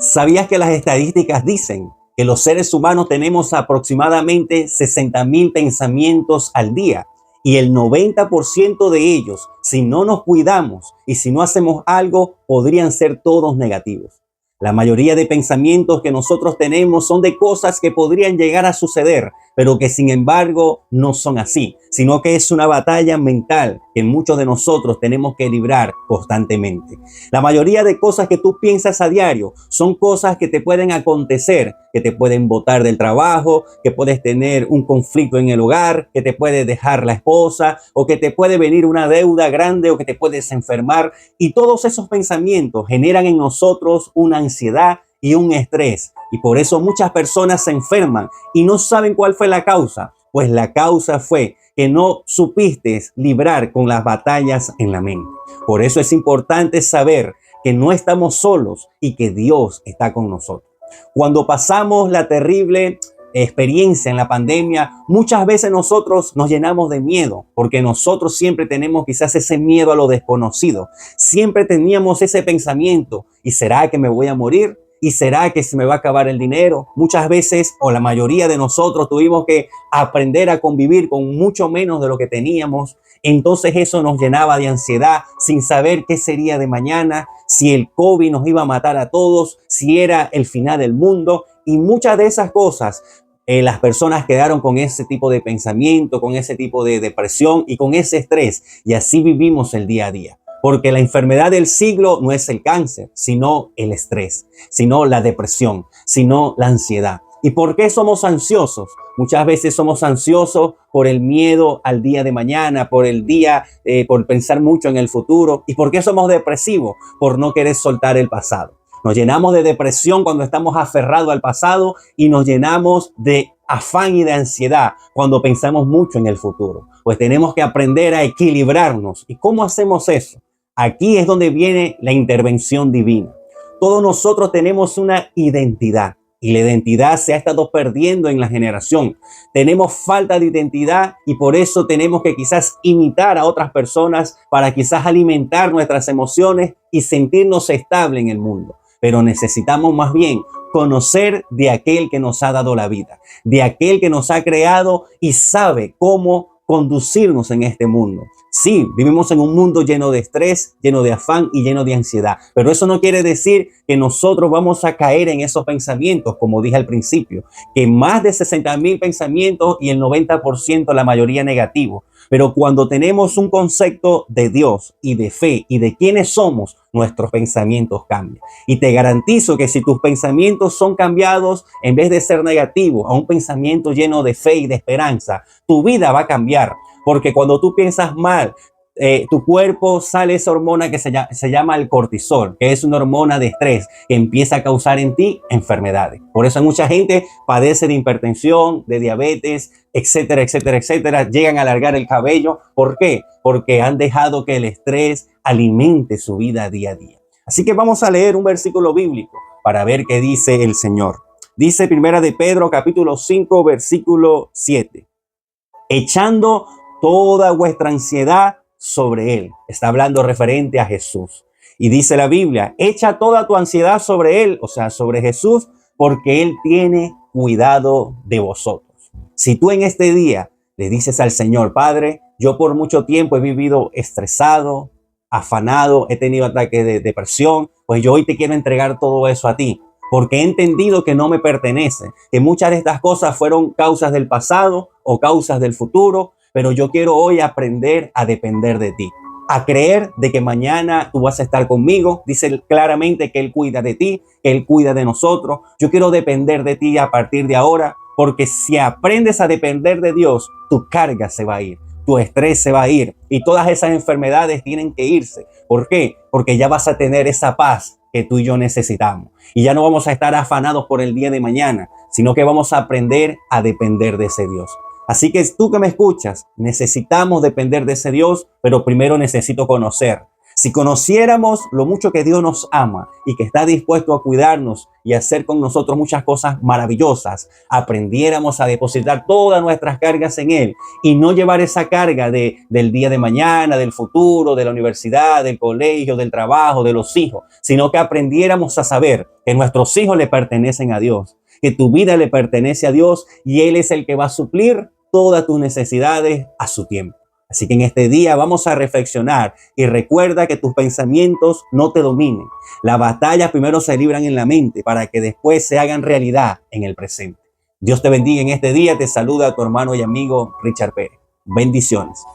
¿Sabías que las estadísticas dicen que los seres humanos tenemos aproximadamente 60.000 pensamientos al día? Y el 90% de ellos, si no nos cuidamos y si no hacemos algo, podrían ser todos negativos. La mayoría de pensamientos que nosotros tenemos son de cosas que podrían llegar a suceder, pero que sin embargo no son así, sino que es una batalla mental que muchos de nosotros tenemos que librar constantemente. La mayoría de cosas que tú piensas a diario son cosas que te pueden acontecer, que te pueden botar del trabajo, que puedes tener un conflicto en el hogar, que te puede dejar la esposa, o que te puede venir una deuda grande, o que te puedes enfermar. Y todos esos pensamientos generan en nosotros una ansiedad y un estrés. Y por eso muchas personas se enferman y no saben cuál fue la causa. Pues la causa fue que no supiste librar con las batallas en la mente. Por eso es importante saber que no estamos solos y que Dios está con nosotros. Cuando pasamos la terrible experiencia en la pandemia, muchas veces nosotros nos llenamos de miedo, porque nosotros siempre tenemos quizás ese miedo a lo desconocido. Siempre teníamos ese pensamiento: ¿y será que me voy a morir? ¿Y será que se me va a acabar el dinero? Muchas veces, o la mayoría de nosotros, tuvimos que aprender a convivir con mucho menos de lo que teníamos. Entonces eso nos llenaba de ansiedad, sin saber qué sería de mañana, si el COVID nos iba a matar a todos, si era el final del mundo. Y muchas de esas cosas, las personas quedaron con ese tipo de pensamiento, con ese tipo de depresión y con ese estrés. Y así vivimos el día a día. Porque la enfermedad del siglo no es el cáncer, sino el estrés, sino la depresión, sino la ansiedad. ¿Y por qué somos ansiosos? Muchas veces somos ansiosos por el miedo al día de mañana, por el día, por pensar mucho en el futuro. ¿Y por qué somos depresivos? Por no querer soltar el pasado. Nos llenamos de depresión cuando estamos aferrados al pasado y nos llenamos de afán y de ansiedad cuando pensamos mucho en el futuro. Pues tenemos que aprender a equilibrarnos. ¿Y cómo hacemos eso? Aquí es donde viene la intervención divina. Todos nosotros tenemos una identidad y la identidad se ha estado perdiendo en la generación. Tenemos falta de identidad y por eso tenemos que quizás imitar a otras personas para quizás alimentar nuestras emociones y sentirnos estables en el mundo. Pero necesitamos más bien conocer de aquel que nos ha dado la vida, de aquel que nos ha creado y sabe cómo conducirnos en este mundo. Sí, vivimos en un mundo lleno de estrés, lleno de afán y lleno de ansiedad, pero eso no quiere decir que nosotros vamos a caer en esos pensamientos, como dije al principio, que más de 60.000 pensamientos y el 90% la mayoría negativos. Pero cuando tenemos un concepto de Dios y de fe y de quiénes somos, nuestros pensamientos cambian. Y te garantizo que si tus pensamientos son cambiados, en vez de ser negativos, a un pensamiento lleno de fe y de esperanza, tu vida va a cambiar. Porque cuando tú piensas mal, tu cuerpo sale esa hormona que se llama el cortisol, que es una hormona de estrés que empieza a causar en ti enfermedades. Por eso mucha gente padece de hipertensión, de diabetes, etcétera, etcétera, etcétera. Llegan a alargar el cabello. ¿Por qué? Porque han dejado que el estrés alimente su vida día a día. Así que vamos a leer un versículo bíblico para ver qué dice el Señor. Dice Primera de Pedro, capítulo 5, versículo 7. Echando toda vuestra ansiedad sobre Él. Está hablando referente a Jesús. Y dice la Biblia: echa toda tu ansiedad sobre Él, o sea, sobre Jesús, porque Él tiene cuidado de vosotros. Si tú en este día le dices al Señor: Padre, yo por mucho tiempo he vivido estresado, afanado, he tenido ataques de depresión, pues yo hoy te quiero entregar todo eso a ti, porque he entendido que no me pertenece, que muchas de estas cosas fueron causas del pasado o causas del futuro, pero yo quiero hoy aprender a depender de ti, a creer de que mañana tú vas a estar conmigo. Dice claramente que Él cuida de ti, que Él cuida de nosotros. Yo quiero depender de ti a partir de ahora, porque si aprendes a depender de Dios, tu carga se va a ir, tu estrés se va a ir y todas esas enfermedades tienen que irse. ¿Por qué? Porque ya vas a tener esa paz que tú y yo necesitamos. Y ya no vamos a estar afanados por el día de mañana, sino que vamos a aprender a depender de ese Dios. Así que tú que me escuchas, necesitamos depender de ese Dios, pero primero necesito conocer. Si conociéramos lo mucho que Dios nos ama y que está dispuesto a cuidarnos y a hacer con nosotros muchas cosas maravillosas, aprendiéramos a depositar todas nuestras cargas en Él y no llevar esa carga del día de mañana, del futuro, de la universidad, del colegio, del trabajo, de los hijos, sino que aprendiéramos a saber que nuestros hijos le pertenecen a Dios, que tu vida le pertenece a Dios y Él es el que va a suplir todas tus necesidades a su tiempo. Así que en este día vamos a reflexionar y recuerda que tus pensamientos no te dominen. Las batallas primero se libran en la mente para que después se hagan realidad en el presente. Dios te bendiga en este día. Te saluda tu hermano y amigo Richard Pérez. Bendiciones.